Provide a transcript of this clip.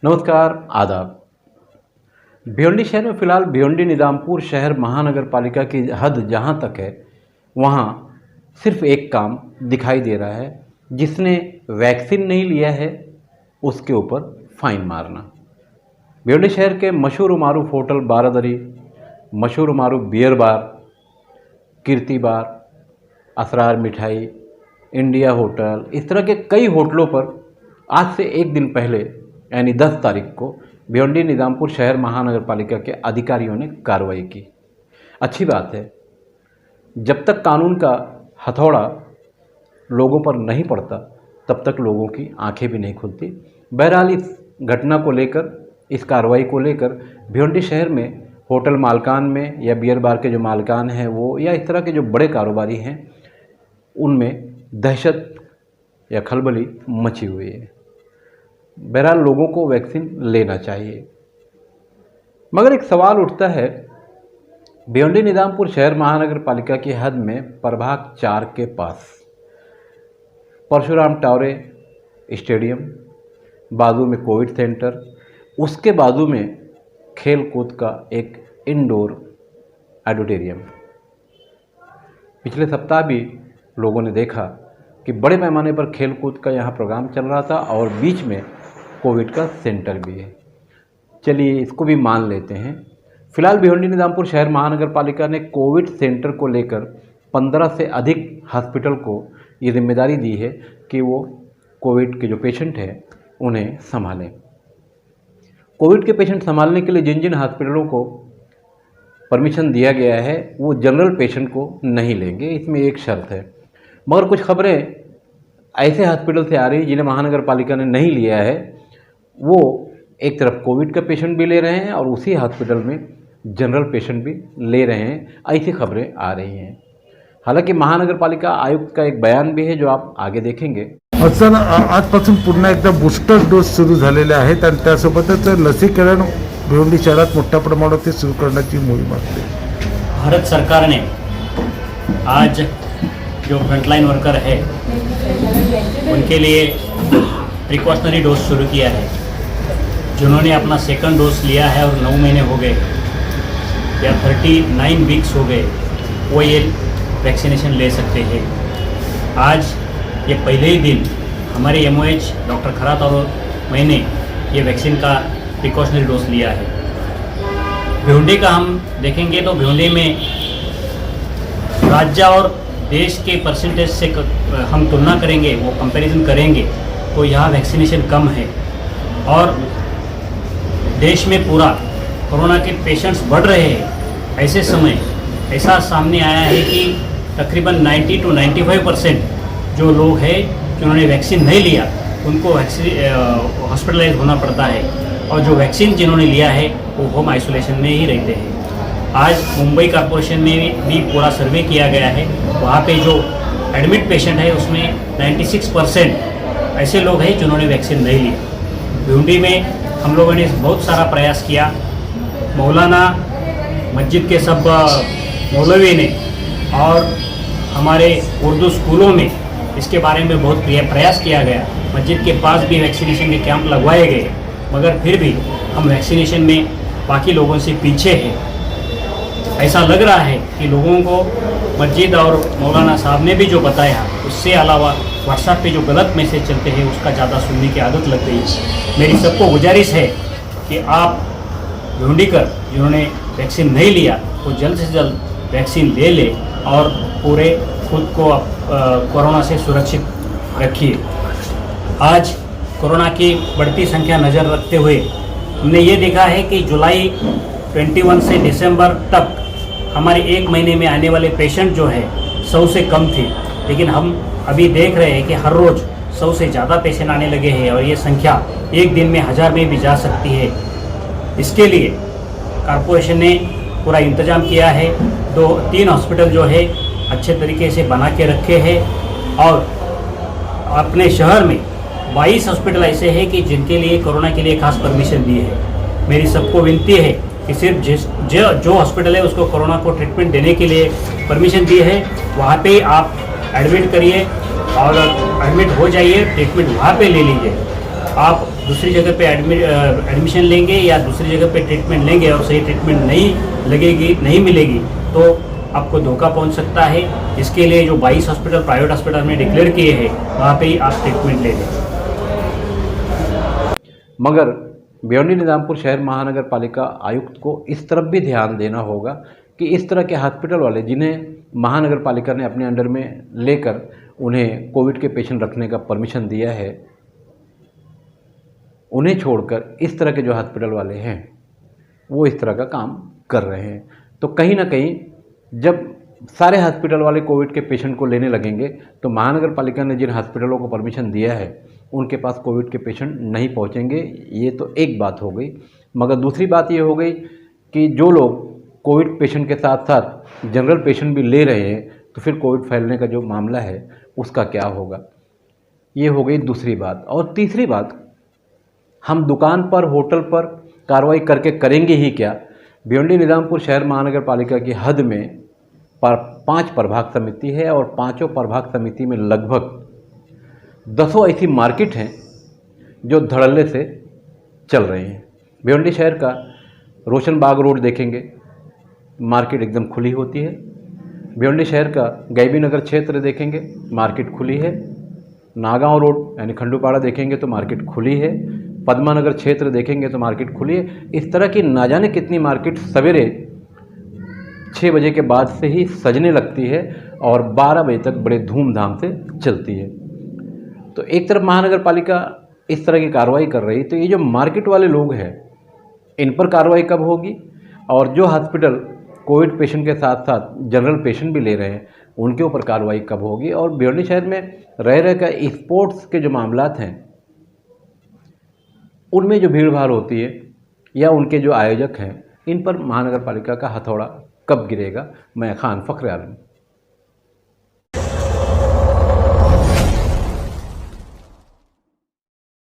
नमस्कार, आदाब। भिवंडी शहर में फ़िलहाल भिवंडी निजामपुर शहर महानगर पालिका की हद जहाँ तक है, वहाँ सिर्फ एक काम दिखाई दे रहा है। जिसने वैक्सीन नहीं लिया है उसके ऊपर फ़ाइन मारना। भिवंडी शहर के मशहूर मारूफ होटल बारादरी, मशहूर मारूफ बियर बार, कीर्ति बार, असरार मिठाई, इंडिया होटल, इस तरह के कई होटलों पर आज से एक दिन पहले यानी 10 तारीख को भिवंडी निजामपुर शहर महानगर पालिका के अधिकारियों ने कार्रवाई की। अच्छी बात है, जब तक कानून का हथौड़ा लोगों पर नहीं पड़ता तब तक लोगों की आंखें भी नहीं खुलती। बहरहाल इस घटना को लेकर, इस कार्रवाई को लेकर भिवंडी शहर में होटल मालकान में या बियर बार के जो मालकान हैं वो, या इस तरह के जो बड़े कारोबारी हैं, उनमें दहशत या खलबली मची हुई है। बहरहाल लोगों को वैक्सीन लेना चाहिए, मगर एक सवाल उठता है। भिवंडी निजामपुर शहर महानगर पालिका की हद में प्रभाग 4 के पास परशुराम टावरे स्टेडियम, बाजू में कोविड सेंटर, उसके बाजू में खेल कूद का एक इंडोर ऑडिटोरियम। पिछले सप्ताह भी लोगों ने देखा कि बड़े पैमाने पर खेल कूद का यहाँ प्रोग्राम चल रहा था और बीच में कोविड का सेंटर भी है। चलिए इसको भी मान लेते हैं। फिलहाल भिवंडी निजामपुर शहर महानगर पालिका ने कोविड सेंटर को लेकर 15 से अधिक हॉस्पिटल को ये जिम्मेदारी दी है कि वो कोविड के जो पेशेंट हैं उन्हें संभालें। कोविड के पेशेंट संभालने के लिए जिन जिन हॉस्पिटलों को परमिशन दिया गया है वो जनरल पेशेंट को नहीं लेंगे, इसमें एक शर्त है। मगर कुछ खबरें ऐसे हॉस्पिटल से आ रही जिन्हें महानगर पालिका ने नहीं लिया है, वो एक तरफ कोविड का पेशेंट भी ले रहे हैं और उसी हॉस्पिटल में जनरल पेशेंट भी ले रहे हैं, ऐसी खबरें आ रही हैं। हालांकि महानगर पालिका आयुक्त का एक बयान भी है जो आप आगे देखेंगे। आजपासून पुन्हा एकदा बूस्टर डोस सुरू झालेले आहेत आणि त्यासोबतच लसीकरण भिवंडी शहरात मोठ्या प्रमाणात सुरू करण्याची मोहीम असते। भारत सरकार ने आज जो फ्रंटलाइन वर्कर है उनके लिए प्रिकॉशनरी डोज शुरू किया है। जिन्होंने अपना सेकंड डोज लिया है और 9 महीने हो गए या 39 वीक्स हो गए, वो ये वैक्सीनेशन ले सकते हैं। आज ये पहले ही दिन हमारे MOH डॉक्टर खरात और मैंने ये वैक्सीन का प्रिकॉशनरी डोज लिया है। भिवंडी का हम देखेंगे तो भिवंडी में राज्य और देश के परसेंटेज से हम तुलना करेंगे, वो कंपैरिजन करेंगे तो यहाँ वैक्सीनेशन कम है और देश में पूरा कोरोना के पेशेंट्स बढ़ रहे हैं। ऐसे समय ऐसा सामने आया है कि तकरीबन 90 to 95% जो लोग हैं जिन्होंने वैक्सीन नहीं लिया उनको हॉस्पिटलाइज होना पड़ता है, और जो वैक्सीन जिन्होंने लिया है वो होम आइसोलेशन में ही रहते हैं। आज मुंबई कॉरपोरेशन में भी पूरा सर्वे किया गया है, वहाँ पे जो एडमिट पेशेंट है उसमें 96% ऐसे लोग हैं जिन्होंने वैक्सीन नहीं लिया। भिवंडी में हम लोगों ने बहुत सारा प्रयास किया। मौलाना मस्जिद के सब मौलवी ने और हमारे उर्दू स्कूलों में इसके बारे में बहुत प्रयास किया गया। मस्जिद के पास भी वैक्सीनेशन के कैंप लगवाए गए, मगर फिर भी हम वैक्सीनेशन में बाकी लोगों से पीछे हैं। ऐसा लग रहा है कि लोगों को मस्जिद और मौलाना साहब ने भी जो बताया उससे अलावा व्हाट्सएप पे जो गलत मैसेज चलते हैं उसका ज़्यादा सुनने की आदत लग गई है। मेरी सबको गुजारिश है कि आप भिवंडीकर जिन्होंने वैक्सीन नहीं लिया वो जल्द से जल्द वैक्सीन ले ले और पूरे खुद को कोरोना से सुरक्षित रखिए। आज कोरोना की बढ़ती संख्या नज़र रखते हुए हमने ये देखा है कि जुलाई 21 से दिसंबर तक हमारे एक महीने में आने वाले पेशेंट जो है 100 से कम थे, लेकिन हम अभी देख रहे हैं कि हर रोज़ 100 से ज़्यादा पेशेंट आने लगे हैं और ये संख्या एक दिन में 1000 में भी जा सकती है। इसके लिए कॉरपोरेशन ने पूरा इंतज़ाम किया है। 2-3 हॉस्पिटल जो है अच्छे तरीके से बना के रखे हैं और अपने शहर में 22 हॉस्पिटल ऐसे हैं कि जिनके लिए कोरोना के लिए खास परमिशन दी है। मेरी सबको विनती है कि सिर्फ जो हॉस्पिटल है उसको कोरोना को ट्रीटमेंट देने के लिए परमिशन दी है, वहाँ पे आप एडमिट करिए और एडमिट हो जाइए, ट्रीटमेंट वहाँ पे ले लीजिए। आप दूसरी जगह पे एडमिशन लेंगे या दूसरी जगह पे ट्रीटमेंट लेंगे और सही ट्रीटमेंट नहीं मिलेगी तो आपको धोखा पहुंच सकता है। इसके लिए जो 22 हॉस्पिटल प्राइवेट हॉस्पिटल में डिक्लेयर किए हैं वहाँ पे ही आप ट्रीटमेंट ले लें। मगर भिवंडी निजामपुर शहर महानगर पालिका आयुक्त को इस तरफ भी ध्यान देना होगा कि इस तरह के हॉस्पिटल वाले जिन्हें महानगर पालिका ने अपने अंडर में लेकर उन्हें कोविड के पेशेंट रखने का परमिशन दिया है, उन्हें छोड़कर इस तरह के जो हॉस्पिटल वाले हैं वो इस तरह का काम कर रहे हैं। तो कहीं ना कहीं जब सारे हॉस्पिटल वाले कोविड के पेशेंट को लेने लगेंगे तो महानगर पालिका ने जिन हॉस्पिटलों को परमिशन दिया है उनके पास कोविड के पेशेंट नहीं पहुंचेंगे। ये तो एक बात हो गई। मगर दूसरी बात ये हो गई कि जो लोग कोविड पेशेंट के साथ साथ जनरल पेशेंट भी ले रहे हैं तो फिर कोविड फैलने का जो मामला है उसका क्या होगा, ये हो गई दूसरी बात। और तीसरी बात, हम दुकान पर होटल पर कार्रवाई करके करेंगे ही क्या। भिवंडी निजामपुर शहर महानगर पालिका की हद में 5 प्रभाग समिति है और 5 प्रभाग समिति में लगभग 10 ऐसी मार्केट हैं जो धड़ल्ले से चल रही हैं। भिवंडी शहर का रोशन बाग रोड देखेंगे, मार्केट एकदम खुली होती है। भिवंडी शहर का गैबी नगर क्षेत्र देखेंगे, मार्केट खुली है। नागांव रोड यानी खंडूपाड़ा देखेंगे तो मार्केट खुली है। पद्मा नगर क्षेत्र देखेंगे तो मार्केट खुली है। इस तरह की ना जाने कितनी मार्केट सवेरे 6 बजे के बाद से ही सजने लगती है और 12 बजे तक बड़े धूमधाम से चलती है। तो एक तरफ महानगर पालिका इस तरह की कार्रवाई कर रही, तो ये जो मार्केट वाले लोग हैं इन पर कार्रवाई कब होगी, और जो हॉस्पिटल कोविड पेशेंट के साथ साथ जनरल पेशेंट भी ले रहे हैं उनके ऊपर कार्रवाई कब होगी। और भिवंडी शहर में रह कर स्पोर्ट्स के जो मामलात हैं उनमें जो भीड़ भाड़ होती है या उनके जो आयोजक हैं इन पर महानगर पालिका का हथौड़ा कब गिरेगा। मैं खान फ़ख्र आलम।